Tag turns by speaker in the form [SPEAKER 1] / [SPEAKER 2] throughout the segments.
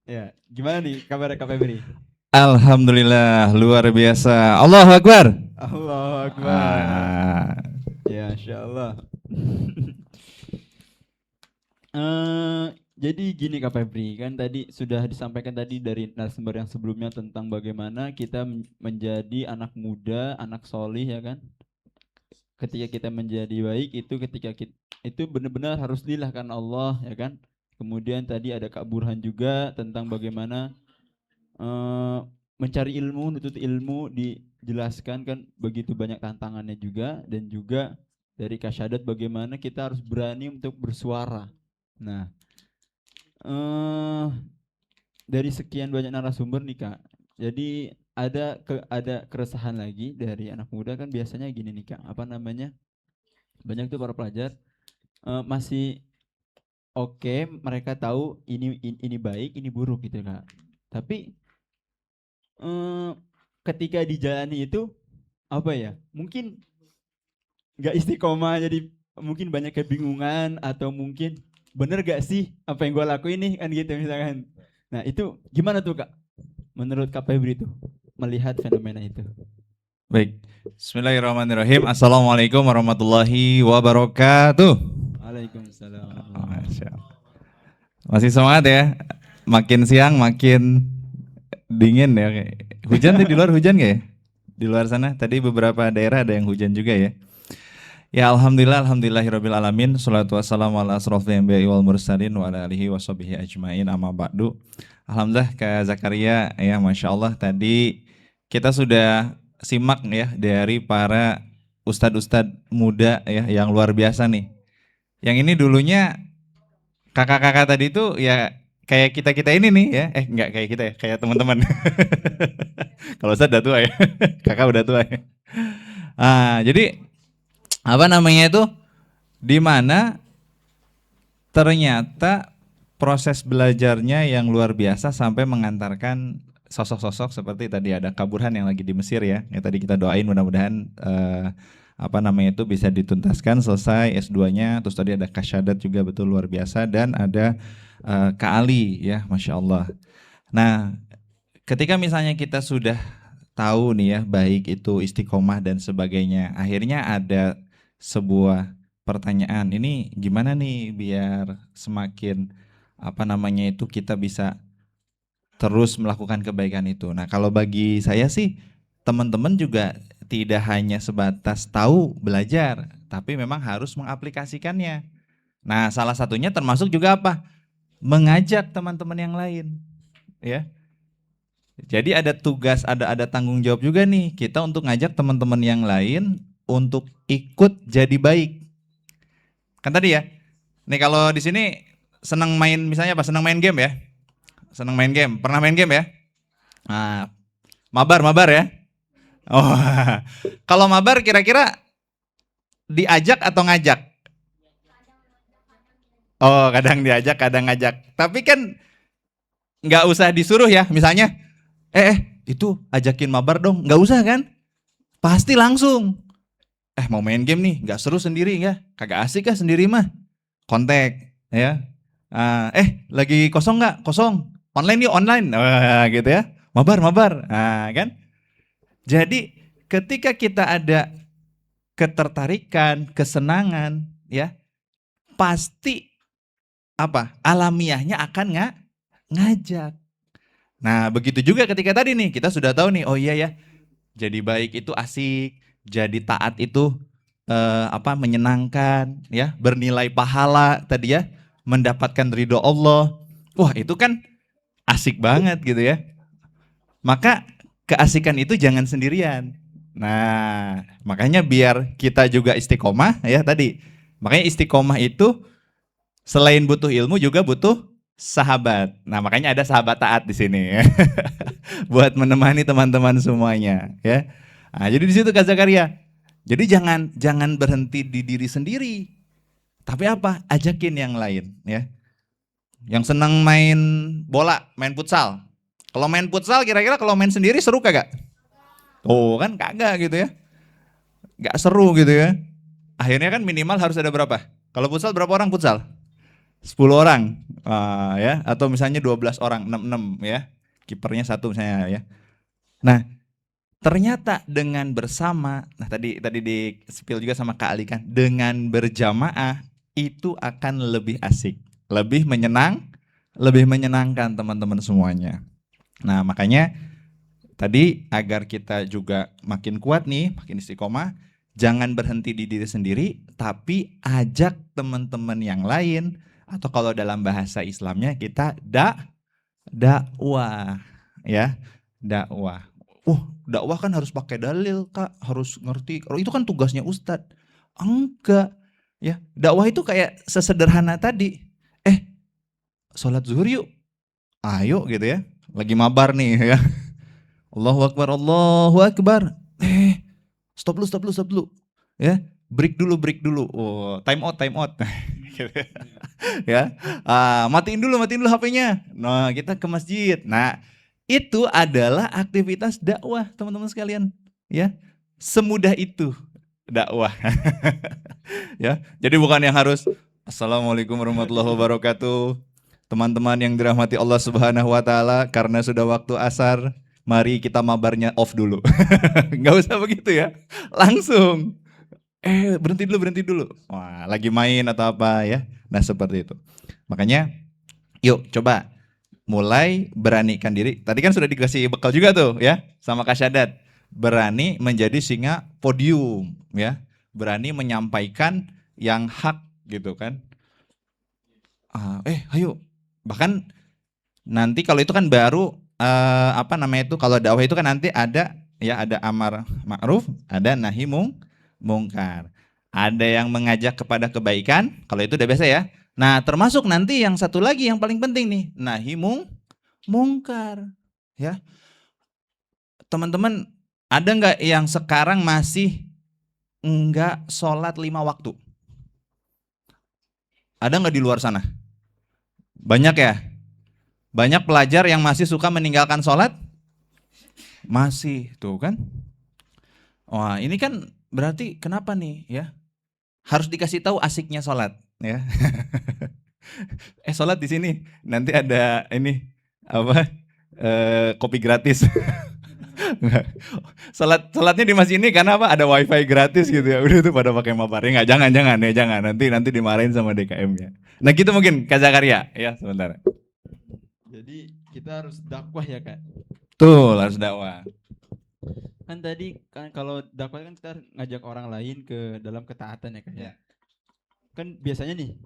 [SPEAKER 1] Ya, gimana nih kabar Kak Febri?
[SPEAKER 2] Alhamdulillah luar biasa. Allahu Akbar.
[SPEAKER 1] Allahu Akbar.
[SPEAKER 2] Ah,
[SPEAKER 1] Ya, Insya Allah. Jadi gini Kak Febri, kan tadi sudah disampaikan tadi dari narasumber yang sebelumnya tentang bagaimana kita menjadi anak muda, anak solih ya kan. Ketika kita menjadi baik itu ketika kita itu benar-benar harus lillah karena Allah ya kan. Kemudian tadi ada Kak Burhan juga tentang bagaimana eh, mencari ilmu, nutut ilmu dijelaskan kan begitu banyak tantangannya juga dan juga dari Kak Syadat bagaimana kita harus berani untuk bersuara. Nah, eh dari sekian banyak narasumber nih Kak. Jadi ada keresahan lagi dari anak muda kan biasanya gini nih Kak, apa namanya? Banyak tuh para pelajar masih oke, mereka tahu ini baik, ini buruk gitu Kak. Tapi eh, ketika dijalani itu apa ya? Mungkin nggak istiqomah jadi mungkin banyak kebingungan atau mungkin bener gak sih apa yang gue lakuin nih kan gitu misalkan. Nah itu gimana tuh Kak? Menurut Kak Febri itu melihat fenomena itu.
[SPEAKER 2] baik. Bismillahirrahmanirrahim. Assalamualaikum warahmatullahi wabarakatuh.
[SPEAKER 1] Waalaikumsalam.
[SPEAKER 2] Masya Allah. Masih semangat ya? Makin siang makin dingin ya. Hujan tuh di luar hujan gak ya? Di luar sana tadi beberapa daerah ada yang hujan juga ya. Ya alhamdulillah alhamdulillahirabbil alamin. Shalatu wassalamu ala asrofil anbiya'i wal mursalin wa ala alihi washabihi ajmain amma ba'du. Alhamdulillah Kak Zakaria ya Masya Allah tadi kita sudah simak ya dari para ustadz-ustadz muda ya yang luar biasa nih. Yang ini dulunya kakak-kakak tadi itu ya kayak kita-kita ini nih ya. Enggak kayak kita ya, kayak teman-teman. Kalau ustadz udah tua ya. Kakak udah tua ya. Jadi apa namanya itu di mana ternyata proses belajarnya yang luar biasa sampai mengantarkan sosok-sosok seperti tadi ada Kak Burhan yang lagi di Mesir ya. Yang tadi kita doain mudah-mudahan apa namanya itu bisa dituntaskan selesai S2-nya. Terus tadi ada Kak Syadat juga betul luar biasa dan ada Kak Ali ya, Masya Allah. Nah, ketika misalnya kita sudah tahu nih ya, baik itu istiqomah dan sebagainya, akhirnya ada sebuah pertanyaan, ini gimana nih biar semakin apa namanya itu kita bisa terus melakukan kebaikan itu. Nah, kalau bagi saya sih teman-teman juga tidak hanya sebatas tahu belajar, tapi memang harus mengaplikasikannya. Nah, salah satunya termasuk juga apa? Mengajak teman-teman yang lain, ya. Jadi ada tugas, ada tanggung jawab juga nih kita untuk ngajak teman-teman yang lain untuk ikut jadi baik. Kan tadi ya. Nih kalau di sini senang main misalnya apa? Senang main game ya? Senang main game. Pernah main game ya? Nah, mabar ya. Oh. Kalau mabar kira-kira diajak atau ngajak? Oh, kadang diajak, kadang ngajak. Tapi kan nggak usah disuruh ya. Misalnya, itu ajakin mabar dong. Nggak usah kan? Pasti langsung. Mau main game nih, nggak seru sendiri ya? Kagak asik kah sendiri mah? Kontak ya. Lagi kosong nggak? Kosong. Online yuk online. Gitu ya. Mabar. Kan? Jadi ketika kita ada ketertarikan, kesenangan, ya pasti apa? Alamiahnya akan ngajak. Nah begitu juga ketika tadi nih kita sudah tahu nih, oh iya ya, jadi baik itu asik, jadi taat itu menyenangkan, ya bernilai pahala tadi ya, mendapatkan ridho Allah. Wah itu kan asik banget gitu ya. Maka keasikan itu jangan sendirian. Nah, makanya biar kita juga istiqomah ya tadi. Makanya istiqomah itu selain butuh ilmu juga butuh sahabat. Nah, makanya ada sahabat taat di sini ya. Buat menemani teman-teman semuanya ya. Nah, jadi di situ Kak Zakaria. Jadi jangan berhenti di diri sendiri. Tapi apa? Ajakin yang lain ya. Yang senang main bola, main futsal. Kalau main futsal kira-kira kalau main sendiri seru kagak? Oh kan kagak gitu ya. Gak seru gitu ya. Akhirnya kan minimal harus ada berapa? Kalau futsal berapa orang futsal? 10 orang ya, atau misalnya 12 orang, 6 ya, kipernya satu misalnya ya. Nah, ternyata dengan bersama, nah tadi di spill juga sama Kak Ali kan, dengan berjamaah itu akan lebih asik, lebih menyenangkan teman-teman semuanya. Nah, makanya tadi agar kita juga makin kuat nih, makin istiqomah, jangan berhenti di diri sendiri, tapi ajak teman-teman yang lain, atau kalau dalam bahasa Islamnya kita dakwah, ya, dakwah. Dakwah kan harus pakai dalil, Kak, harus ngerti. Kalau itu kan tugasnya ustadz. Enggak, ya. Dakwah itu kayak sesederhana tadi. Sholat zuhur yuk. Ayo gitu ya. Lagi mabar nih ya. Allahu Akbar, Allahu Akbar. Stop dulu. Ya, break dulu. Oh, time out. Gitu ya. Matiin dulu HP-nya. Nah, kita ke masjid. Nah, itu adalah aktivitas dakwah, teman-teman sekalian. Ya, semudah itu dakwah. Ya, jadi bukan yang harus Assalamualaikum warahmatullahi wabarakatuh. Teman-teman yang dirahmati Allah Subhanahu wa taala, karena sudah waktu asar, mari kita mabarnya off dulu. Nggak usah begitu ya. Langsung. Berhenti dulu. Wah, lagi main atau apa ya. Nah, seperti itu. Makanya yuk coba mulai beranikan diri. Tadi kan sudah dikasih bekal juga tuh ya sama Kak Syadat. Berani menjadi singa podium ya. Berani menyampaikan yang hak gitu kan. Ayo. Bahkan nanti kalau itu kan baru kalau dakwah itu kan nanti ada amar ma'ruf, ada nahi mungkar. Ada yang mengajak kepada kebaikan, kalau itu udah biasa ya. Nah, termasuk nanti yang satu lagi yang paling penting nih, nahi mungkar. Ya. Teman-teman, ada nggak yang sekarang masih enggak sholat 5 waktu? Ada nggak di luar sana? Banyak ya? Banyak pelajar yang masih suka meninggalkan sholat? Masih, tuh kan? Wah, ini kan berarti kenapa nih ya? Harus dikasih tahu asiknya sholat ya. Sholat di sini nanti ada ini kopi gratis. Sholatnya di masjid ini karena apa? Ada wifi gratis gitu ya. Udah tuh pada pakai mabar. Ya jangan nanti dimarahin sama DKM-nya. Nah gitu mungkin Kak Zakaria ya sebentar.
[SPEAKER 1] Jadi kita harus dakwah ya Kak.
[SPEAKER 2] Tuh harus dakwah.
[SPEAKER 1] Kan tadi kan kalau dakwah kan kita ngajak orang lain ke dalam ketaatan ya Kak ya. Kan biasanya nih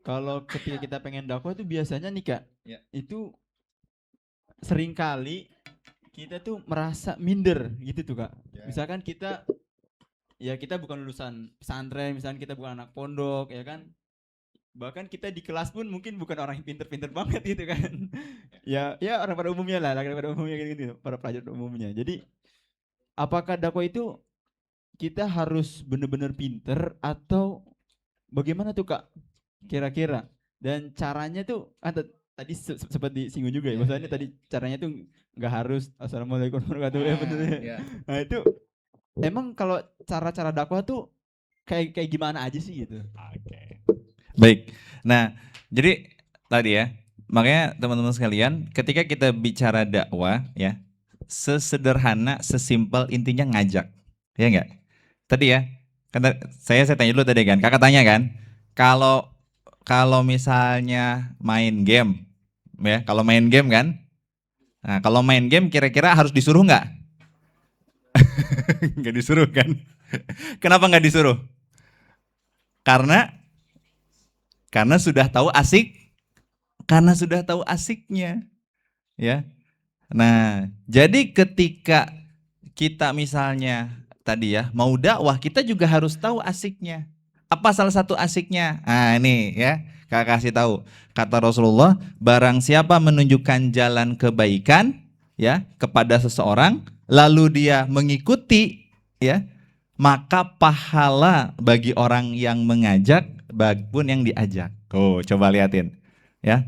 [SPEAKER 1] kalau ketika kita pengen dakwah tuh biasanya nih Kak, itu seringkali kita tuh merasa minder gitu tuh Kak. Misalkan kita bukan lulusan pesantren, misalkan kita bukan anak pondok ya kan. Bahkan kita di kelas pun mungkin bukan orang yang pinter-pinter banget gitu kan. ya orang pada umumnya lah, gitu, para pelajar umumnya. Jadi apakah dakwah itu kita harus benar-benar pinter atau bagaimana tuh Kak? Kira-kira. Dan caranya tuh tadi sempat disinggung juga ya. Maksudnya tadi caranya tuh nggak harus Assalamualaikum warahmatullahi wabarakatuh. Nah itu emang kalau cara-cara dakwah tuh kayak gimana aja sih gitu?
[SPEAKER 2] Oke. Baik. Nah, jadi tadi ya, makanya teman-teman sekalian, ketika kita bicara dakwah ya, sesederhana, sesimpel intinya ngajak. Ya enggak? Tadi ya, karena saya tanya dulu tadi kan, Kakak tanya kan, kalau misalnya main game ya, kalau main game kan, nah kalau main game kira-kira harus disuruh nggak? Nggak disuruh kan? Kenapa nggak disuruh? Karena sudah tahu asiknya ya. Nah, jadi ketika kita misalnya tadi ya mau dakwah, kita juga harus tahu asiknya. Apa salah satu asiknya? Nah, ini ya, Kakak kasih tahu. Kata Rasulullah, barang siapa menunjukkan jalan kebaikan ya kepada seseorang, lalu dia mengikuti ya, maka pahala bagi orang yang mengajak pun yang diajak. Coba liatin ya.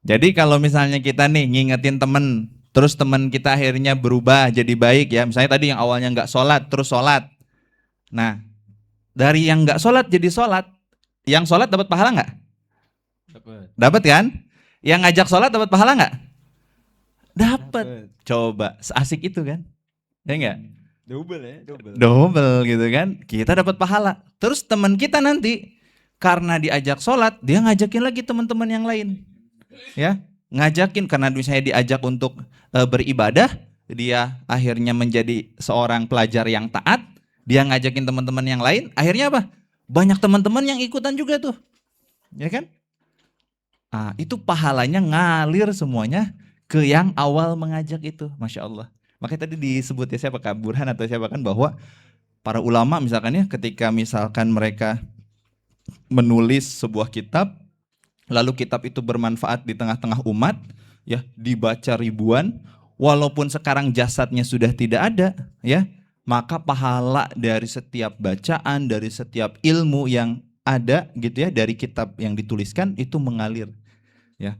[SPEAKER 2] Jadi kalau misalnya kita nih ngingetin temen, terus temen kita akhirnya berubah jadi baik ya. Misalnya tadi yang awalnya nggak sholat terus sholat. Nah, dari yang nggak sholat jadi sholat, yang sholat dapat pahala nggak? Dapat kan? Yang ngajak sholat dapat pahala nggak? Dapat. Coba, seasik itu kan? Ya enggak?
[SPEAKER 1] Double ya, double.
[SPEAKER 2] Double gitu kan? Kita dapat pahala. Terus teman kita nanti karena diajak sholat, dia ngajakin lagi teman-teman yang lain. Ya, ngajakin karena misalnya diajak untuk beribadah, dia akhirnya menjadi seorang pelajar yang taat, dia ngajakin teman-teman yang lain, akhirnya apa? Banyak teman-teman yang ikutan juga tuh. Ya kan? Itu pahalanya ngalir semuanya ke yang awal mengajak itu, Masya Allah. Makanya tadi disebut ya siapa, Kak Burhan atau siapa kan, bahwa para ulama misalkan ya, ketika misalkan mereka menulis sebuah kitab, lalu kitab itu bermanfaat di tengah-tengah umat, ya dibaca ribuan, walaupun sekarang jasadnya sudah tidak ada, ya maka pahala dari setiap bacaan, dari setiap ilmu yang ada gitu ya, dari kitab yang dituliskan itu mengalir, ya.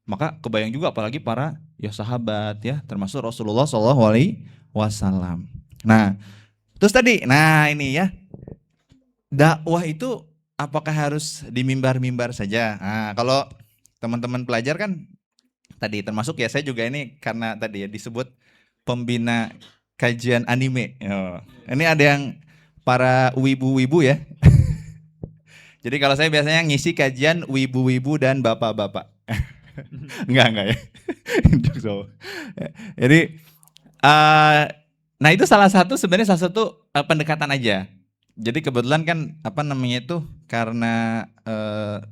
[SPEAKER 2] Maka kebayang juga apalagi para ya sahabat ya, termasuk Rasulullah SAW. Nah, terus tadi, nah ini ya, dakwah itu apakah harus di mimbar-mimbar saja? Nah, kalau teman-teman pelajar kan tadi termasuk ya, saya juga ini karena tadi ya disebut pembina kajian anime. Ini ada yang para wibu-wibu ya. Jadi kalau saya biasanya ngisi kajian wibu-wibu dan bapak-bapak. Enggak ya. Jadi nah itu salah satu sebenarnya salah satu pendekatan aja. Jadi kebetulan kan apa namanya itu karena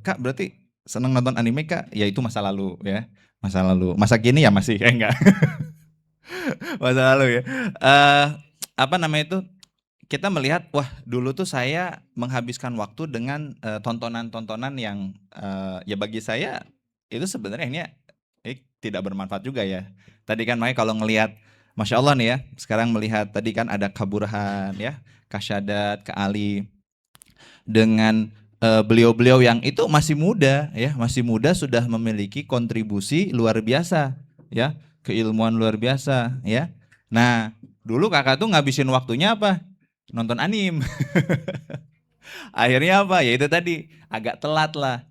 [SPEAKER 2] Kak berarti seneng nonton anime Kak, ya itu masa lalu ya. Masa lalu. Masa kini ya masih enggak. Masa lalu ya. Apa namanya itu? Kita melihat, wah dulu tuh saya menghabiskan waktu dengan tontonan-tontonan yang ya bagi saya itu sebenarnya ini tidak bermanfaat juga ya. Tadi kan makanya kalau ngelihat, Masya Allah nih ya, sekarang melihat tadi kan ada Kak Burhan ya, Kak Syadat, Kak Ali, dengan beliau-beliau yang itu masih muda ya, masih muda sudah memiliki kontribusi luar biasa ya, keilmuan luar biasa ya. Nah dulu kakak tuh ngabisin waktunya apa? Nonton anim. Akhirnya apa? Ya itu tadi agak telat lah.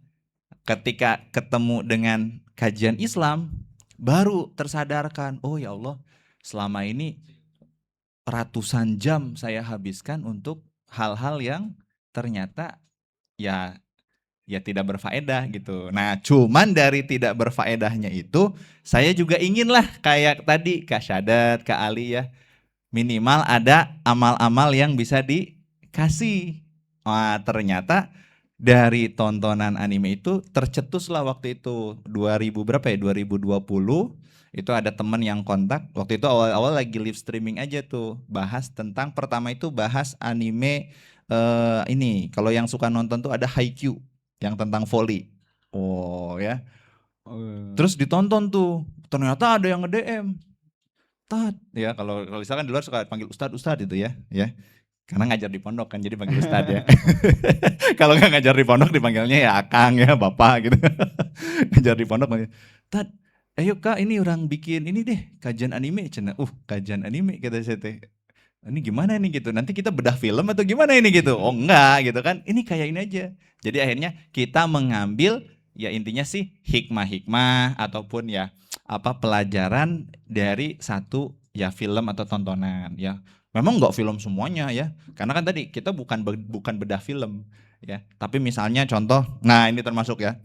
[SPEAKER 2] Ketika ketemu dengan kajian Islam, baru tersadarkan, oh ya Allah, selama ini ratusan jam saya habiskan untuk hal-hal yang ternyata ya tidak berfaedah gitu. Nah, cuman dari tidak berfaedahnya itu, saya juga inginlah kayak tadi Kak Syadat, Kak Ali ya, minimal ada amal-amal yang bisa dikasih. Wah, ternyata dari tontonan anime itu tercetuslah waktu itu 2000 berapa ya, 2020 itu ada temen yang kontak, waktu itu awal-awal lagi live streaming aja tuh, bahas tentang, pertama itu bahas anime ini, kalau yang suka nonton tuh ada Haikyuu yang tentang volley. Oh ya. Terus ditonton tuh, ternyata ada yang nge-DM. Tat, ya kalau misalkan di luar suka panggil Ustadz itu ya, karena ngajar di pondok kan jadi panggil Ustadz ya. Kalau nggak ngajar di pondok dipanggilnya ya Akang ya, Bapak gitu. Ngajar di pondok panggil, Tat, ayo Kak ini orang bikin ini deh kajian anime, cina, kajian anime kata saya teh. Ini gimana nih gitu, nanti kita bedah film atau gimana ini gitu? Oh enggak gitu kan, ini kayak ini aja. Jadi akhirnya kita mengambil ya intinya sih hikmah-hikmah ataupun ya apa pelajaran dari satu ya film atau tontonan ya. Memang enggak film semuanya ya, karena kan tadi kita bukan bedah film ya. Tapi misalnya contoh, nah ini termasuk ya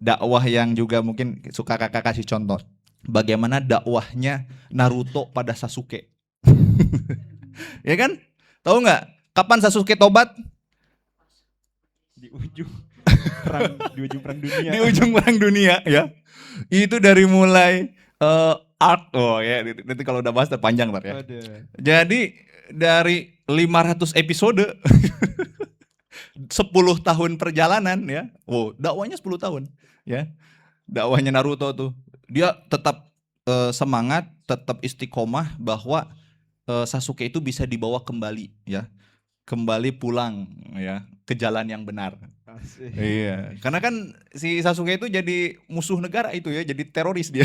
[SPEAKER 2] dakwah yang juga mungkin suka kakak kasih contoh. Bagaimana dakwahnya Naruto pada Sasuke. Ya kan? Tahu nggak? Kapan Sasuke tobat?
[SPEAKER 1] Di ujung perang dunia.
[SPEAKER 2] Di ujung perang dunia ya. Itu dari mulai arc, ya nanti kalau udah bahas terpanjang ntar ya. Jadi dari 500 episode 10 tahun perjalanan ya. Dakwahnya 10 tahun ya. Dakwahnya Naruto tuh. Dia tetap semangat, tetap istiqomah bahwa Sasuke itu bisa dibawa kembali ya, kembali pulang ya ke jalan yang benar.
[SPEAKER 1] Asik.
[SPEAKER 2] Iya, karena kan si Sasuke itu jadi musuh negara itu ya, jadi teroris dia.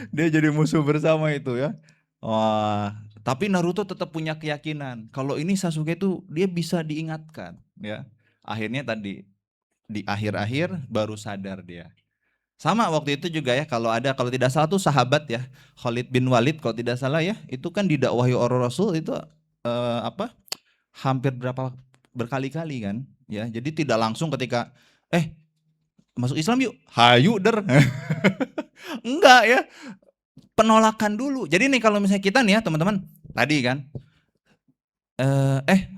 [SPEAKER 2] dia jadi musuh bersama itu ya. Wah, tapi Naruto tetap punya keyakinan kalau ini Sasuke itu dia bisa diingatkan ya. Akhirnya tadi di akhir-akhir baru sadar dia. Sama waktu itu juga ya, kalau tidak salah tuh sahabat ya, Khalid bin Walid kalau tidak salah ya, itu kan didakwahi oleh Rasul itu apa hampir berkali-kali kan ya. Jadi tidak langsung ketika masuk Islam yuk, hayu der. Enggak ya, penolakan dulu. Jadi nih kalau misalnya kita nih ya teman-teman, tadi kan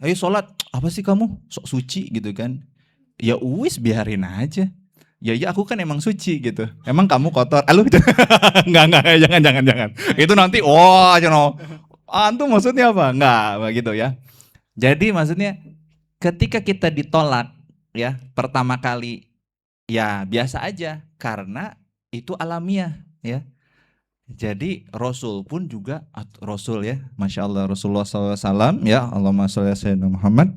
[SPEAKER 2] ayo sholat, apa sih kamu sok suci gitu kan, ya uwis biarin aja. Ya aku kan emang suci gitu. Emang kamu kotor. Aluh. Enggak, jangan. Itu nanti antum maksudnya apa? Enggak, begitu ya. Jadi maksudnya ketika kita ditolak ya pertama kali ya biasa aja karena itu alamiah ya. Jadi Rasul pun juga Rasul ya, Masya Allah Rasulullah SAW ya, Allahumma sholli ala sayyidina Muhammad.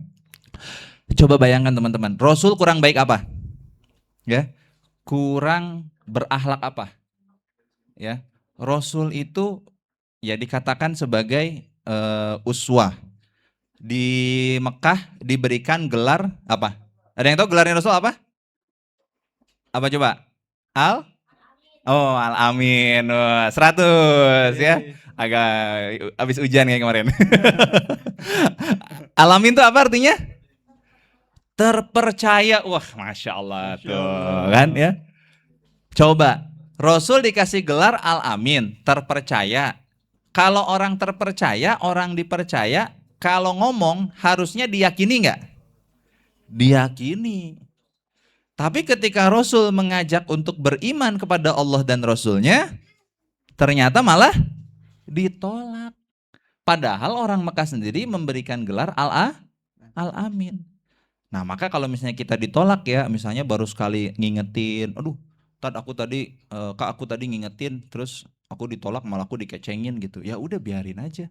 [SPEAKER 2] Coba bayangkan teman-teman, Rasul kurang baik apa? Ya, kurang berakhlak apa? Ya, Rasul itu ya dikatakan sebagai uswah. Di Mekah diberikan gelar apa? Ada yang tahu gelarnya Rasul apa? Apa coba? Al-Amin. 100 ya. Agak habis hujan kayak kemarin. Al-Amin itu apa artinya? Terpercaya. Wah, Masya Allah tuh kan ya. Coba, Rasul dikasih gelar Al-Amin, terpercaya. Kalau orang terpercaya, orang dipercaya, kalau ngomong harusnya diyakini nggak? Diyakini. Tapi ketika Rasul mengajak untuk beriman kepada Allah dan Rasulnya, ternyata malah ditolak. Padahal orang Mekah sendiri memberikan gelar Al-Amin. Nah maka kalau misalnya kita ditolak ya, misalnya baru sekali ngingetin, aduh kak aku tadi ngingetin, terus aku ditolak malah aku dikecengin gitu. Ya udah biarin aja.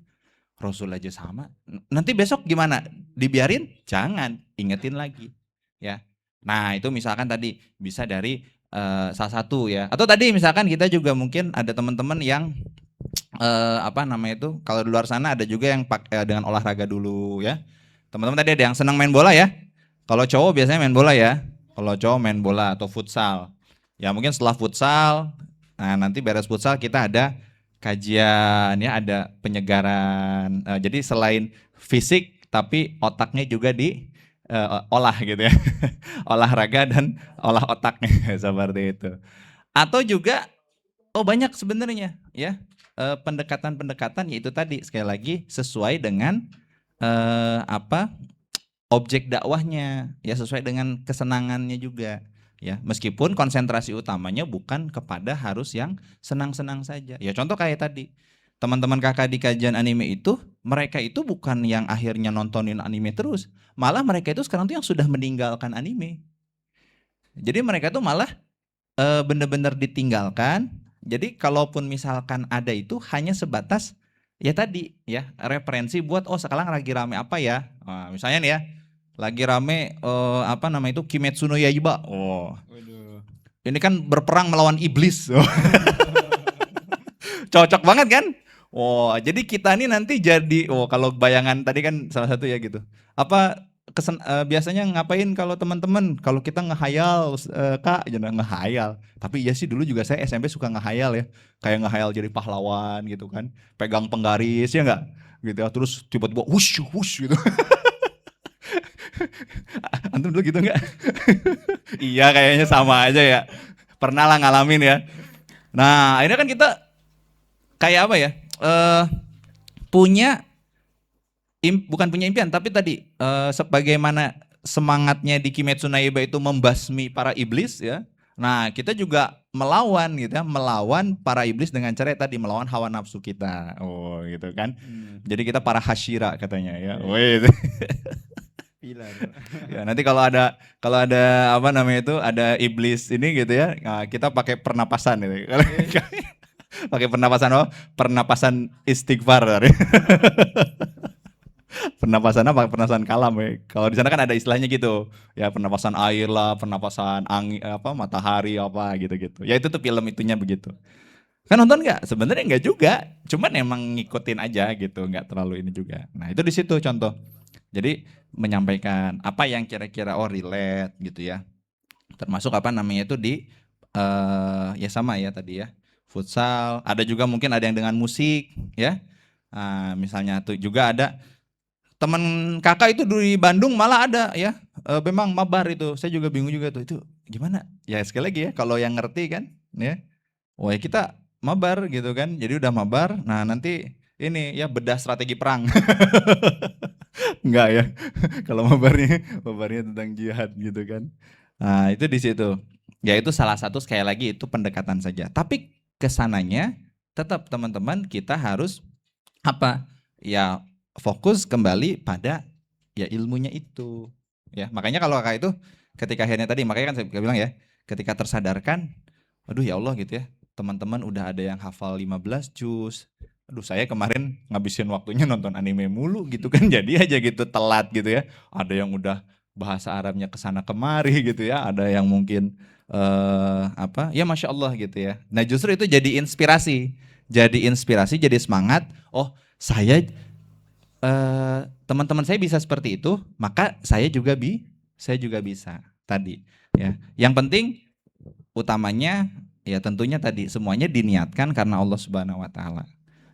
[SPEAKER 2] Rasul aja sama. Nanti besok gimana? Dibiarin? Jangan, ingetin lagi. Ya. Nah, itu misalkan tadi bisa dari salah satu ya. Atau tadi misalkan kita juga mungkin ada teman-teman yang kalau di luar sana ada juga yang dengan olahraga dulu ya. Teman-teman tadi ada yang senang main bola ya. Kalau cowok biasanya main bola ya. Kalau cowok main bola atau futsal. Ya mungkin setelah futsal, nah nanti beres futsal kita ada kajian ya, ada penyegaran. Jadi selain fisik tapi otaknya juga olah gitu ya. Olahraga dan olah otaknya seperti itu. Atau juga banyak sebenarnya ya pendekatan-pendekatan, yaitu tadi sekali lagi sesuai dengan objek dakwahnya ya, sesuai dengan kesenangannya juga. Ya, meskipun konsentrasi utamanya bukan kepada harus yang senang-senang saja. Ya contoh kayak tadi, teman-teman kakak di kajian anime itu, mereka itu bukan yang akhirnya nontonin anime terus, malah mereka itu sekarang tuh yang sudah meninggalkan anime. Jadi mereka tuh malah benar-benar ditinggalkan. Jadi kalaupun misalkan ada itu hanya sebatas ya tadi ya referensi buat sekarang lagi rame apa ya. Nah, misalnya nih ya, lagi rame Kimetsu no Yaiba. Ini kan berperang melawan iblis. Cocok banget kan? Jadi kita ini nanti jadi kalau bayangan tadi kan salah satu ya gitu. Biasanya ngapain kalau teman-teman? Kalau kita ngehayal, Kak, jangan ngehayal. Tapi iya sih dulu juga saya SMP suka ngehayal ya. Kayak ngehayal jadi pahlawan gitu kan. Pegang penggaris ya enggak? Gitu ya. Terus tiba-tiba wush gitu. Antum dulu gitu enggak? Iya kayaknya sama aja ya. Pernah lah ngalamin ya. Nah akhirnya kan kita kayak apa ya? Bukan punya impian, tapi tadi sebagaimana semangatnya di Kimetsu no Yaiba itu membasmi para iblis ya. Nah kita juga melawan gitu ya, melawan para iblis dengan cara tadi melawan hawa nafsu kita. Gitu kan. Jadi kita para hashira katanya ya. Ya, nanti kalau ada ada iblis ini gitu ya, nah, kita pakai pernapasan gitu. Pakai pernapasan istighfar. Pernapasan apa? Pernapasan kalam ya. Kalau di sana kan ada istilahnya gitu. Ya pernapasan air lah, pernapasan angin matahari apa gitu-gitu. Ya itu tuh film itunya begitu. Kan nonton nggak? Sebenarnya nggak juga. Cuman emang ngikutin aja gitu, nggak terlalu ini juga. Nah, itu di situ contoh. Jadi menyampaikan apa yang kira-kira relate gitu ya. Termasuk apa namanya itu di ya sama ya tadi ya. Futsal, ada juga mungkin ada yang dengan musik ya. Misalnya tuh juga ada teman kakak itu di Bandung malah ada ya, memang mabar itu. Saya juga bingung juga tuh, itu gimana? Ya sekali lagi ya, kalau yang ngerti kan, ya, wah ya kita mabar gitu kan. Jadi udah mabar, nah nanti ini ya bedah strategi perang. Enggak ya, kalau mabarnya tentang jihad gitu kan. Nah itu di situ. Ya itu salah satu sekali lagi itu pendekatan saja. Tapi kesananya tetap teman-teman kita harus apa? Ya fokus kembali pada ya ilmunya itu. Ya, makanya kalau kakak itu ketika akhirnya tadi makanya kan saya bilang ya, ketika tersadarkan, aduh ya Allah gitu ya. Teman-teman udah ada yang hafal 15 juz. Aduh saya kemarin ngabisin waktunya nonton anime mulu gitu kan. Jadi aja gitu telat gitu ya. Ada yang udah bahasa Arabnya kesana kemari gitu ya. Ada yang mungkin apa? Ya Masya Allah gitu ya. Nah justru itu jadi inspirasi. Jadi inspirasi, jadi semangat. Oh saya teman-teman saya bisa seperti itu, maka saya juga bisa tadi ya. Yang penting utamanya ya tentunya tadi semuanya diniatkan karena Allah Subhanahu wa taala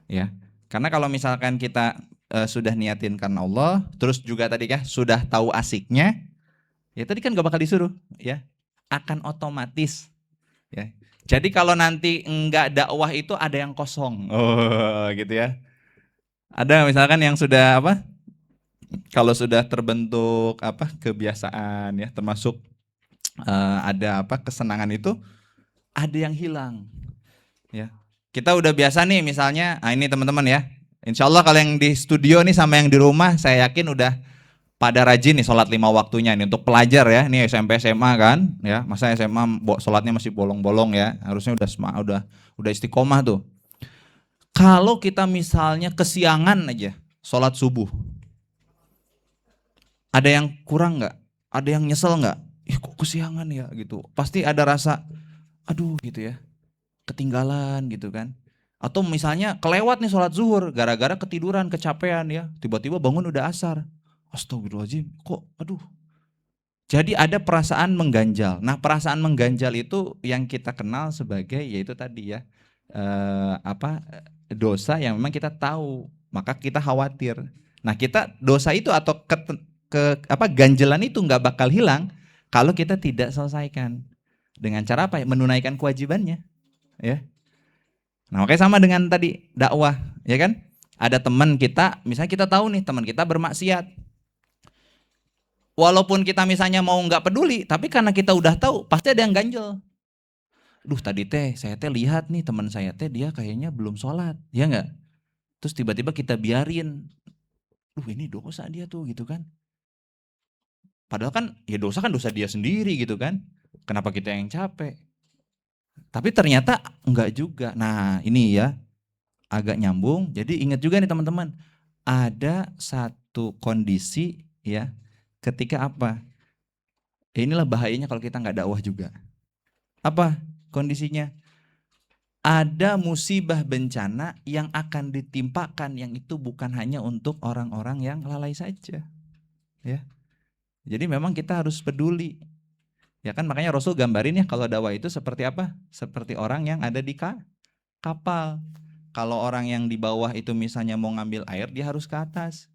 [SPEAKER 2] ya. Karena kalau misalkan kita sudah niatin karena Allah, terus juga tadi kan sudah tahu asiknya, ya tadi kan gak bakal disuruh ya. Akan otomatis ya. Jadi kalau nanti enggak dakwah itu ada yang kosong. Oh, gitu ya. Ada misalkan yang sudah apa? Kalau sudah terbentuk apa kebiasaan ya, termasuk ada apa kesenangan itu ada yang hilang ya. Kita udah biasa nih misalnya, ini teman-teman ya. Insya Allah kalau yang di studio nih sama yang di rumah saya yakin udah pada rajin nih sholat 5 waktunya nih untuk pelajar ya. Ini SMP SMA kan ya. Masa SMA sholatnya masih bolong-bolong ya. Harusnya udah istiqomah tuh. Kalau kita misalnya kesiangan aja sholat subuh, ada yang kurang nggak? Ada yang nyesel nggak? Ih kok kesiangan ya gitu. Pasti ada rasa, aduh gitu ya, ketinggalan gitu kan. Atau misalnya kelewat nih sholat zuhur, gara-gara ketiduran, kecapean ya. Tiba-tiba bangun udah asar. Astagfirullahaladzim, kok aduh. Jadi ada perasaan mengganjal. Nah perasaan mengganjal itu yang kita kenal sebagai yaitu tadi ya, apa dosa yang memang kita tahu, maka kita khawatir. Nah kita dosa itu atau apa ganjelan itu nggak bakal hilang kalau kita tidak selesaikan dengan cara apa? Menunaikan kewajibannya, ya. Nah makanya sama dengan tadi dakwah, ya kan? Ada teman kita, misalnya kita tahu nih teman kita bermaksiat. Walaupun kita misalnya mau nggak peduli, tapi karena kita udah tahu, pasti ada yang ganjel. Duh tadi saya lihat nih teman saya dia kayaknya belum sholat, ya nggak? Terus tiba-tiba kita biarin, ini dosa dia tuh gitu kan. Padahal kan ya dosa dia sendiri gitu kan. Kenapa kita yang capek? Tapi ternyata enggak juga. Nah ini ya agak nyambung. Jadi ingat juga nih teman-teman. Ada satu kondisi ya ketika apa? Ya inilah bahayanya kalau kita nggak dakwah juga. Apa kondisinya? Ada musibah bencana yang akan ditimpakan yang itu bukan hanya untuk orang-orang yang lalai saja. Ya. Jadi memang kita harus peduli. Ya kan makanya Rasul gambarin ya kalau dakwah itu seperti apa? Seperti orang yang ada di kapal. Kalau orang yang di bawah itu misalnya mau ngambil air, dia harus ke atas.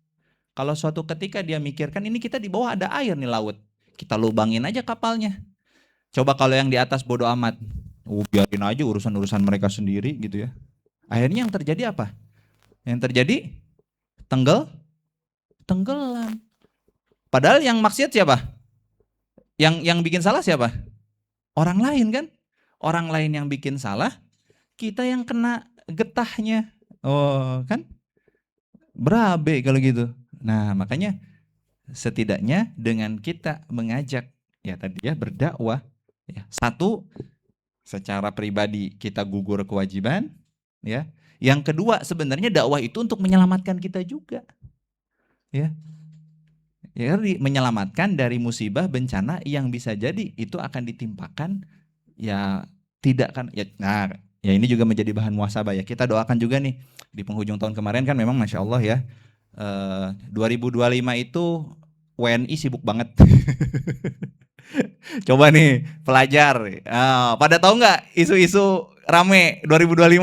[SPEAKER 2] Kalau suatu ketika dia mikirkan ini kita di bawah ada air nih laut, kita lubangin aja kapalnya. Coba kalau yang di atas bodo amat, biarin aja urusan-urusan mereka sendiri gitu ya. Akhirnya yang terjadi apa? Yang terjadi tenggelam. Padahal yang maksiat siapa? Yang bikin salah siapa? Orang lain kan? Orang lain yang bikin salah, kita yang kena getahnya. Oh, kan? Berabe kalau gitu. Nah, makanya setidaknya dengan kita mengajak ya tadi ya berdakwah ya. Satu, secara pribadi kita gugur kewajiban ya. Yang kedua, sebenarnya dakwah itu untuk menyelamatkan kita juga. Ya. Ya, menyelamatkan dari musibah bencana yang bisa jadi itu akan ditimpakan ya tidak kan ya. Nah, ya ini juga menjadi bahan muhasabah ya. Kita doakan juga nih di penghujung tahun kemarin kan memang Masya Allah ya, 2025 itu WNI sibuk banget. Coba nih pelajar, pada tahu nggak isu-isu rame 2025?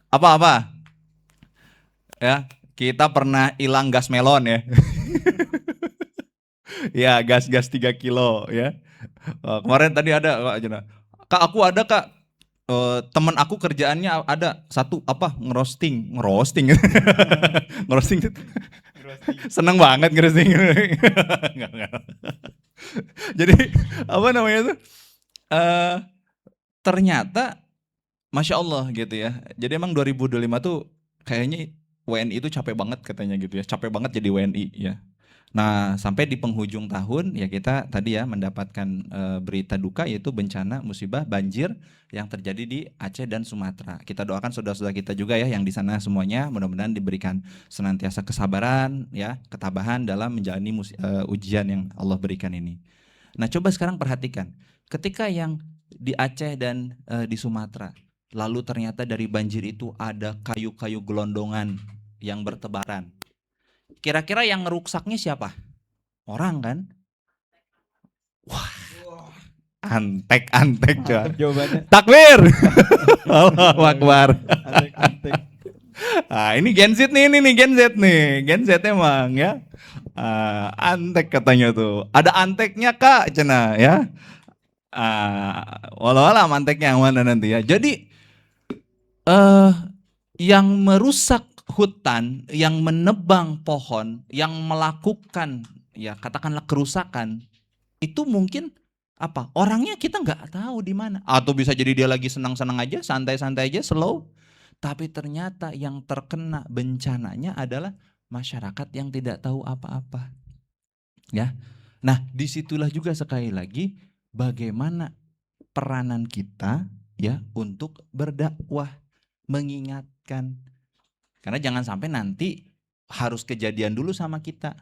[SPEAKER 2] Apa-apa? Ya, kita pernah hilang gas melon ya. Ya, gas-gas 3 kilo ya. Kemarin tadi ada Kak Juna. Kak, aku ada Kak. Temen aku kerjaannya ada satu apa ngerosting ngerosting seneng banget ngerosting. Enggak. Jadi apa namanya tuh ternyata Masya Allah gitu ya. Jadi emang 2025 tuh kayaknya WNI itu capek banget katanya gitu ya. Capek banget jadi WNI ya. Nah, sampai di penghujung tahun ya kita tadi ya mendapatkan berita duka yaitu bencana musibah banjir yang terjadi di Aceh dan Sumatera. Kita doakan saudara-saudara kita juga ya yang di sana semuanya mudah-mudahan diberikan senantiasa kesabaran ya, ketabahan dalam menjalani ujian yang Allah berikan ini. Nah, coba sekarang perhatikan. Ketika yang di Aceh dan di Sumatera, lalu ternyata dari banjir itu ada kayu-kayu gelondongan yang bertebaran. Kira-kira yang ngerusaknya siapa? Orang kan? Wah, antek coy.
[SPEAKER 1] Jawabannya
[SPEAKER 2] Takbir. Allahu Akbar.
[SPEAKER 1] antek.
[SPEAKER 2] Nah, ini Gen Z nih, Gen Z emang ya. Antek katanya tuh. Ada anteknya Kak, cina ya. Walau-walau anteknya yang mana nanti ya. Jadi yang merusak hutan, yang menebang pohon, yang melakukan ya katakanlah kerusakan, itu mungkin apa? Orangnya kita nggak tahu di mana. Atau bisa jadi dia lagi senang-senang aja, santai-santai aja, slow. Tapi ternyata yang terkena bencananya adalah masyarakat yang tidak tahu apa-apa. Ya. Nah, disitulah juga sekali lagi bagaimana peranan kita ya untuk berdakwah, mengingatkan. Karena jangan sampai nanti harus kejadian dulu sama kita.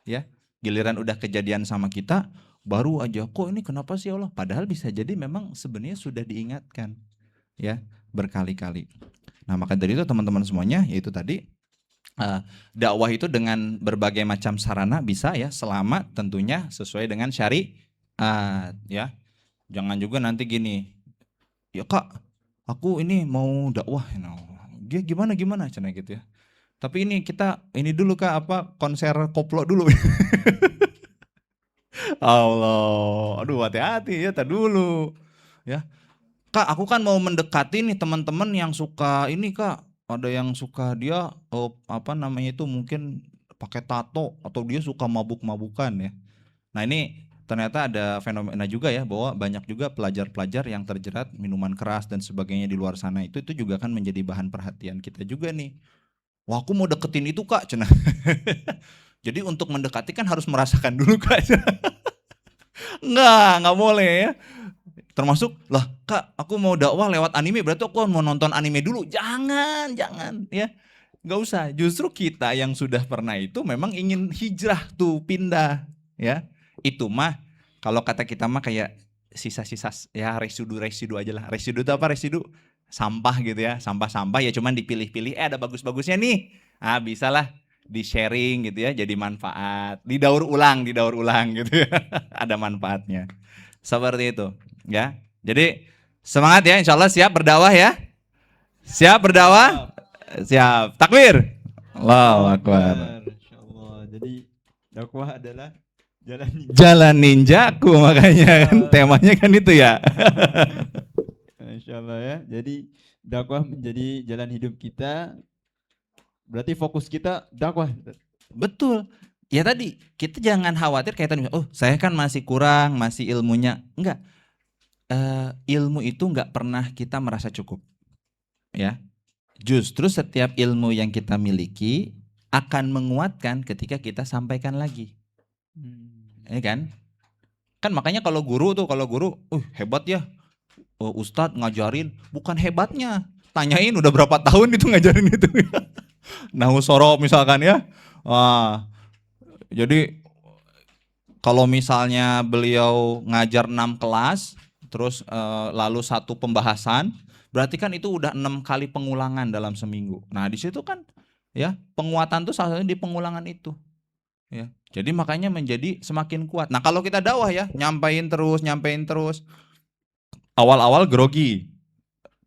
[SPEAKER 2] Ya, giliran udah kejadian sama kita, baru aja kok ini kenapa sih Allah? Padahal bisa jadi memang sebenarnya sudah diingatkan ya berkali-kali. Nah, maka dari itu teman-teman semuanya yaitu tadi dakwah itu dengan berbagai macam sarana bisa ya selama tentunya sesuai dengan syariat ya. Jangan juga nanti gini, ya Kak, aku ini mau dakwah, dia gimana cina gitu ya. Tapi ini kita ini dulu Kak apa konser koplo dulu. Allah, aduh hati-hati ya, tar dulu ya. Kak, aku kan mau mendekati nih teman-teman yang suka ini Kak, ada yang suka dia apa namanya itu mungkin pakai tato atau dia suka mabuk-mabukan ya. Nah ini ternyata ada fenomena juga ya bahwa banyak juga pelajar-pelajar yang terjerat minuman keras dan sebagainya di luar sana itu juga kan menjadi bahan perhatian kita juga nih. Wah aku mau deketin itu Kak, cina. Jadi untuk mendekati kan harus merasakan dulu Kak. Nggak boleh ya. Termasuk lah Kak aku mau dakwah lewat anime berarti aku mau nonton anime dulu. Jangan ya. Nggak usah. Justru kita yang sudah pernah itu memang ingin hijrah tuh pindah ya. Itu mah kalau kata kita mah kayak sisa-sisa ya residu aja lah. Residu itu apa? Residu sampah gitu ya. Sampah-sampah ya cuman dipilih-pilih ada bagus-bagusnya nih. Bisa lah di sharing gitu ya jadi manfaat. Didaur ulang gitu ya. Ada manfaatnya. Seperti itu ya. Jadi semangat ya insyaallah siap berdakwah ya. Siap berdakwah? Siap. Takbir. Allahu Akbar.
[SPEAKER 1] Insyaallah. Jadi dakwah adalah
[SPEAKER 2] jalan ninjaku makanya kan temanya kan itu ya.
[SPEAKER 1] Insyaallah ya. Jadi dakwah menjadi jalan hidup kita. Berarti fokus kita dakwah.
[SPEAKER 2] Betul. Ya tadi kita jangan khawatir kayak tadi, oh saya kan masih kurang, masih ilmunya. Enggak. Ilmu itu enggak pernah kita merasa cukup. Ya. Justru setiap ilmu yang kita miliki akan menguatkan ketika kita sampaikan lagi. Ini kan makanya kalau guru, hebat ya, Ustadz ngajarin, bukan hebatnya, tanyain udah berapa tahun itu ngajarin itu. Nahu sorob misalkan ya, jadi kalau misalnya beliau ngajar 6 kelas, terus lalu 1 pembahasan, berarti kan itu udah 6 kali pengulangan dalam seminggu. Nah di situ kan Ya, penguatan tuh salah satunya di pengulangan itu. Ya. Jadi makanya menjadi semakin kuat. Nah, kalau kita dakwah ya, nyampein terus, awal-awal grogi,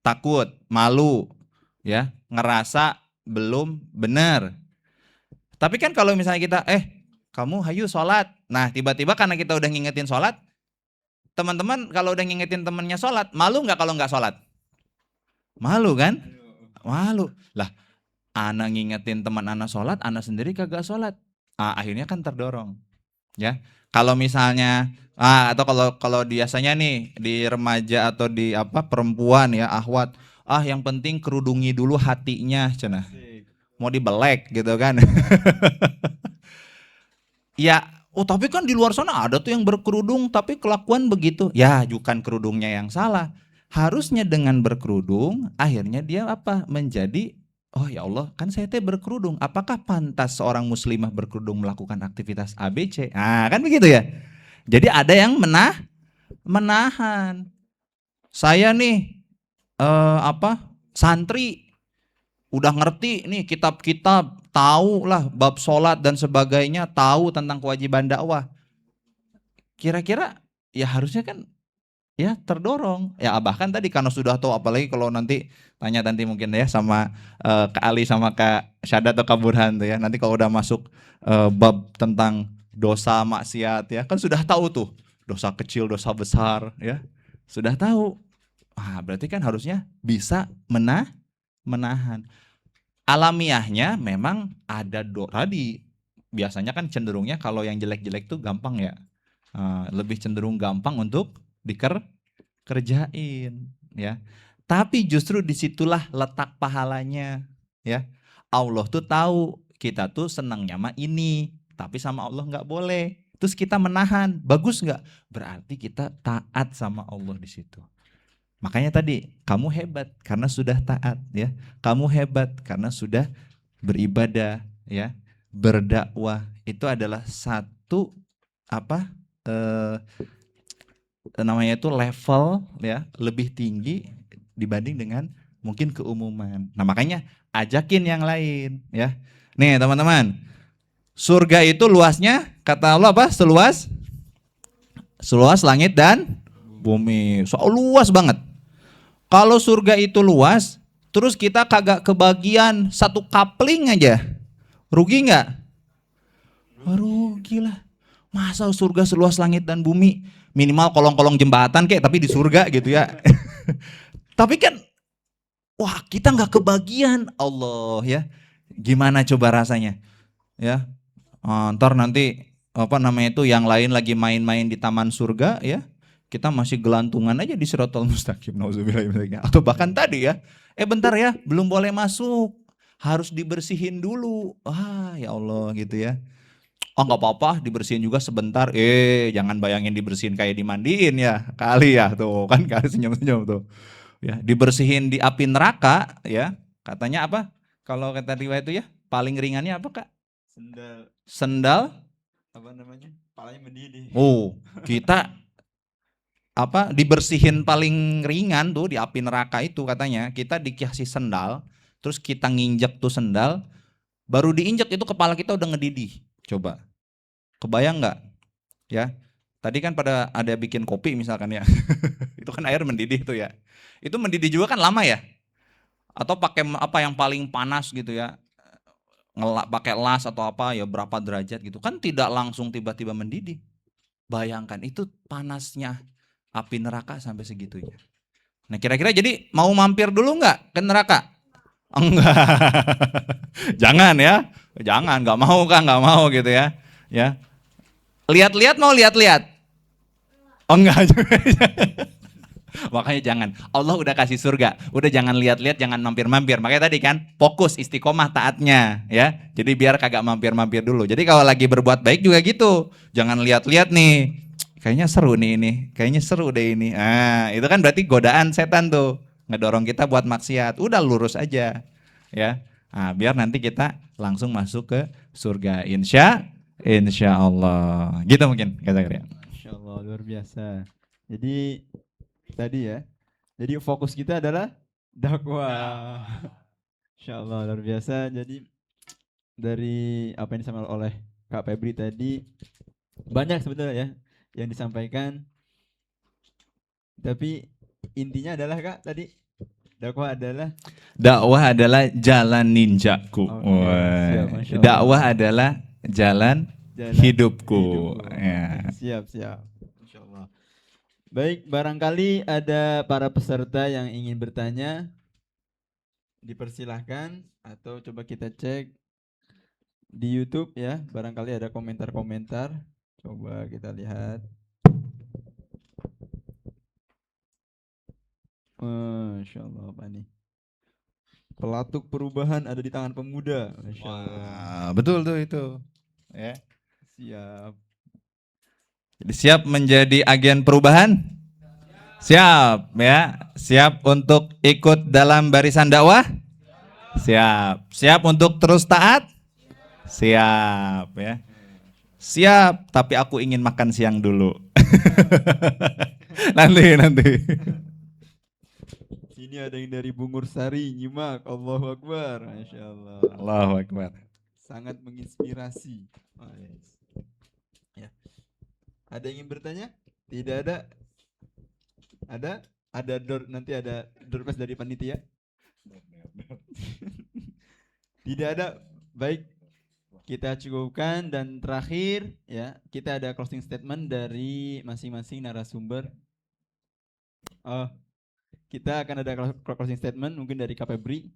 [SPEAKER 2] takut, malu, ya, ngerasa belum benar. Tapi kan kalau misalnya kita, kamu hayu sholat. Nah, tiba-tiba karena kita udah ngingetin sholat, teman-teman kalau udah ngingetin temennya sholat, malu nggak kalau nggak sholat? Malu kan? Malu. Lah, anak ngingetin teman anak sholat, anak sendiri kagak sholat. Akhirnya kan terdorong. Ya, kalau misalnya atau kalau biasanya nih di remaja atau di apa perempuan ya ahwat, yang penting kerudungi dulu hatinya, cenah. Mau dibelek gitu kan. Ya, tapi kan di luar sana ada tuh yang berkerudung tapi kelakuan begitu. Ya, bukan kerudungnya yang salah. Harusnya dengan berkerudung akhirnya dia apa? Menjadi, oh ya Allah, kan saya teh berkerudung. Apakah pantas seorang muslimah berkerudung melakukan aktivitas ABC? Kan begitu ya. Jadi ada yang menahan. Saya nih santri udah ngerti nih kitab-kitab, tahu lah bab sholat dan sebagainya, tahu tentang kewajiban dakwah. Kira-kira ya harusnya kan ya terdorong. Ya bahkan tadi karena sudah tahu, apalagi kalau nanti tanya nanti mungkin ya sama Kak Ali sama Kak Syada atau Kak Burhan tuh ya. Nanti kalau udah masuk bab tentang dosa maksiat ya, kan sudah tahu tuh dosa kecil, dosa besar ya. Sudah tahu. Berarti kan harusnya bisa menahan. Alamiahnya memang ada tadi biasanya kan cenderungnya kalau yang jelek-jelek tuh gampang ya, lebih cenderung gampang untuk dikerjain ya. Tapi justru disitulah letak pahalanya ya. Allah tuh tahu kita tuh senangnya mah ini, tapi sama Allah nggak boleh. Terus kita menahan, bagus nggak? Berarti kita taat sama Allah di situ. Makanya tadi kamu hebat karena sudah taat ya. Kamu hebat karena sudah beribadah ya. Berdakwah itu adalah satu apa namanya itu level ya lebih tinggi dibanding dengan mungkin keumuman. Nah, makanya ajakin yang lain ya. Nih, teman-teman. Surga itu luasnya kata Allah apa? Seluas langit dan bumi. Luas banget. Kalau surga itu luas, terus kita kagak kebagian satu kapling aja, rugi nggak? Rugi lah. Masa surga seluas langit dan bumi, minimal kolong-kolong jembatan kayak tapi di surga gitu ya. Tapi kan, wah kita nggak kebagian Allah ya. Gimana coba rasanya? Ya, ntar nanti apa namanya itu yang lain lagi main-main di taman surga ya. Kita masih gelantungan aja di Siratal Mustaqim, nauzubillah. Atau bahkan tadi ya, bentar ya, belum boleh masuk, harus dibersihin dulu. Ya Allah gitu ya. Nggak apa-apa, dibersihin juga sebentar. Jangan bayangin dibersihin kayak dimandiin ya, kali ya tuh kan kali senyum-senyum tuh. Ya, dibersihin di api neraka ya. Katanya apa? Kalau kata riwayat itu ya, paling ringannya apa Kak? Sendal.
[SPEAKER 1] Apa namanya? Palanya mendidih.
[SPEAKER 2] Kita dibersihin paling ringan tuh di api neraka itu katanya kita dikasih sendal, terus kita nginjek tuh sendal, baru diinjek itu kepala kita udah ngedidih. Coba kebayang nggak ya? Tadi kan pada ada bikin kopi misalkan ya. Itu kan air mendidih tuh ya. Itu mendidih juga kan lama ya. Atau pakai apa yang paling panas gitu ya, pakai las atau apa ya berapa derajat gitu kan, tidak langsung tiba-tiba mendidih. Bayangkan itu panasnya api neraka sampai segitunya. Nah kira-kira jadi mau mampir dulu nggak ke neraka? Enggak. Jangan ya, jangan, nggak mau kan, nggak mau gitu ya. Ya, lihat-lihat mau lihat-lihat. Enggak. Makanya jangan. Allah udah kasih surga, udah jangan lihat-lihat, jangan mampir-mampir. Makanya tadi kan fokus istiqomah taatnya ya. Jadi biar kagak mampir-mampir dulu. Jadi kalau lagi berbuat baik juga gitu. Jangan lihat-lihat nih. Kayaknya seru nih ini, kayaknya seru deh ini. Itu kan berarti godaan setan tuh, ngedorong kita buat maksiat. Udah lurus aja, ya. Biar nanti kita langsung masuk ke surga. Insya Allah. Gitu mungkin kata-kata.
[SPEAKER 1] Masya Allah, luar biasa. Jadi tadi ya, jadi fokus kita adalah dakwah. Insya Allah luar biasa. Jadi dari apa yang disampaikan oleh Kak Febri tadi banyak sebetulnya ya yang disampaikan, tapi intinya adalah Kak tadi
[SPEAKER 2] dakwah adalah jalan ninjaku.
[SPEAKER 1] oke, siap,
[SPEAKER 2] Wah,
[SPEAKER 1] Masya
[SPEAKER 2] dakwah
[SPEAKER 1] Allah,
[SPEAKER 2] adalah jalan
[SPEAKER 1] jalan
[SPEAKER 2] hidupku.
[SPEAKER 1] hidupku, oke,
[SPEAKER 2] Ya.
[SPEAKER 1] siap, Masya Allah. Baik, barangkali ada para peserta yang ingin bertanya, dipersilahkan, atau coba kita cek di YouTube ya, barangkali ada komentar-komentar, coba kita lihat. Masya Allah, apa nih? Pelatuk perubahan ada di tangan pemuda. Masya Allah.
[SPEAKER 2] Wah, betul tuh itu. Ya.
[SPEAKER 1] Siap.
[SPEAKER 2] Jadi siap menjadi agen perubahan? Siap ya. Siap untuk ikut dalam barisan dakwah? Siap. Siap untuk terus taat? Siap ya. Siap, tapi aku ingin makan siang dulu. nanti.
[SPEAKER 1] Ini ada yang dari Bungur Sari, nyimak. Allahu Akbar. Masya Allah.
[SPEAKER 2] Allahu Akbar.
[SPEAKER 1] Sangat menginspirasi. Oh, yes. Ya. Ada yang ingin bertanya? Tidak ada? Ada? Ada nanti ada door prize dari panitia? Tidak ada. Baik. Kita cukupkan, dan terakhir ya, kita ada closing statement dari masing-masing narasumber. Oh, kita akan ada closing statement mungkin dari Kak Febri.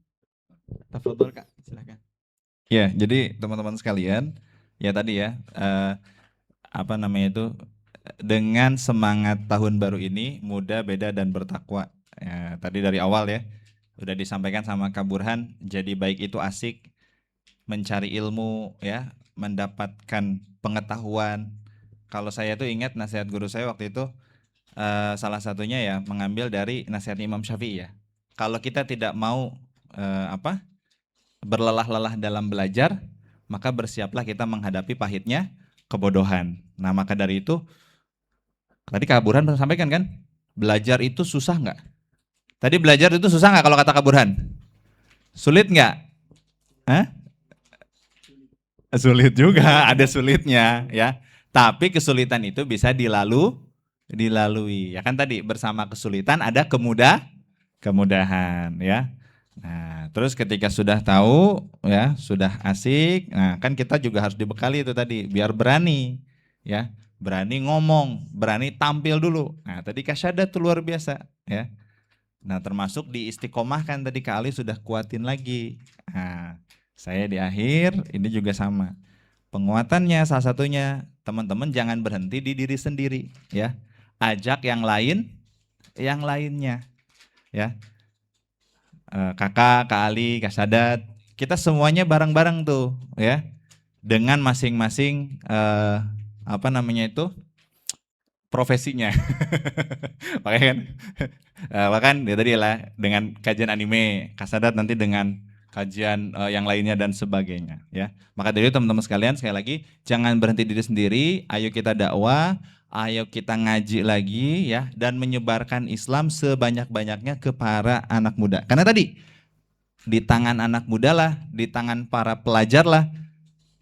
[SPEAKER 1] Tafadhol Kak, silakan.
[SPEAKER 2] Ya, jadi teman-teman sekalian, ya tadi ya, apa namanya itu, dengan semangat tahun baru ini, muda, beda, dan bertakwa. Ya, tadi dari awal ya, udah disampaikan sama Kak Burhan, jadi baik itu asik, mencari ilmu ya, mendapatkan pengetahuan. Kalau saya tuh ingat nasihat guru saya waktu itu, salah satunya ya mengambil dari nasihat Imam Syafi'i ya. Kalau kita tidak mau berlelah-lelah dalam belajar, maka bersiaplah kita menghadapi pahitnya kebodohan. Nah, maka dari itu tadi Kak Burhan sampaikan kan, belajar itu susah nggak? Tadi belajar itu susah nggak kalau kata Kak Burhan? Sulit nggak? Hah? Sulit juga, ada sulitnya ya. Tapi kesulitan itu bisa dilalui. Ya kan tadi bersama kesulitan ada kemudahan ya. Nah, terus ketika sudah tahu ya, sudah asik, nah kan kita juga harus dibekali itu tadi biar berani ya. Berani ngomong, berani tampil dulu. Nah, tadi kasyadat tuh luar biasa ya. Nah, termasuk di istiqomah kan tadi Kak Ali sudah kuatin lagi. Nah, saya di akhir ini juga sama. Penguatannya salah satunya teman-teman jangan berhenti di diri sendiri ya. Ajak yang lainnya ya. Kakak, Kak Ali, Kak Sadat, kita semuanya bareng-bareng tuh ya. Dengan masing-masing apa namanya itu? Profesinya. Makanya kan bahkan ya tadi lah dengan kajian anime, Kak Sadat nanti dengan kajian yang lainnya dan sebagainya ya. Maka dari itu teman-teman sekalian, sekali lagi jangan berhenti diri sendiri, ayo kita dakwah, ayo kita ngaji lagi ya, dan menyebarkan Islam sebanyak-banyaknya ke para anak muda. Karena tadi di tangan anak muda lah, di tangan para pelajar lah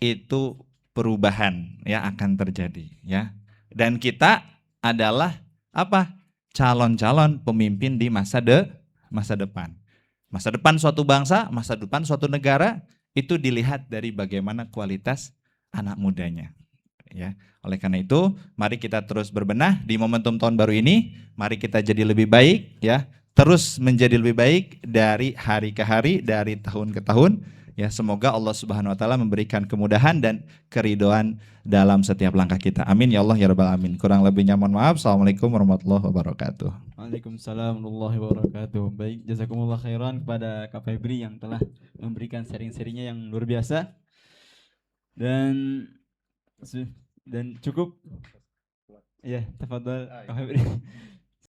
[SPEAKER 2] itu perubahan ya akan terjadi ya. Dan kita adalah apa? Calon-calon pemimpin di masa depan. Masa depan suatu bangsa, masa depan suatu negara itu dilihat dari bagaimana kualitas anak mudanya. Ya, oleh karena itu, mari kita terus berbenah di momentum tahun baru ini. Mari kita jadi lebih baik, ya, terus menjadi lebih baik dari hari ke hari, dari tahun ke tahun. Ya, semoga Allah Subhanahu Wa Taala memberikan kemudahan dan keridhaan dalam setiap langkah kita. Amin ya Allah ya Rabbal Alamin. Kurang lebihnya mohon maaf. Assalamualaikum warahmatullahi wabarakatuh.
[SPEAKER 1] Waalaikumsalam warahmatullahi wabarakatuh. Baik, jazakumullah khairan kepada Kak Febri yang telah memberikan sharing-sharingnya yang luar biasa. Dan cukup. Ya, tafadhol Kak Febri.